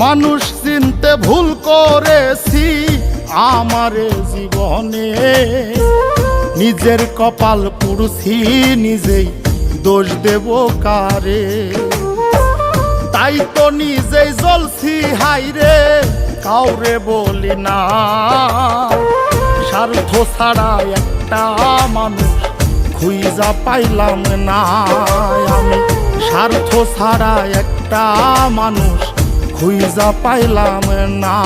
মানুষ চিনতে ভুল করেছি আমারে জীবনে, নিজের কপাল পুড়ছি নিজেই, দোষ দেব কারে? তাই তো নিজেই জ্বলছি হাইরে, কাউরে বলি না। স্বার্থ ছাড়া একটা মানুষ খুঁজা পাইলাম না আমি, স্বার্থ ছাড়া একটা মানুষ খুঁজা পাইলাম না।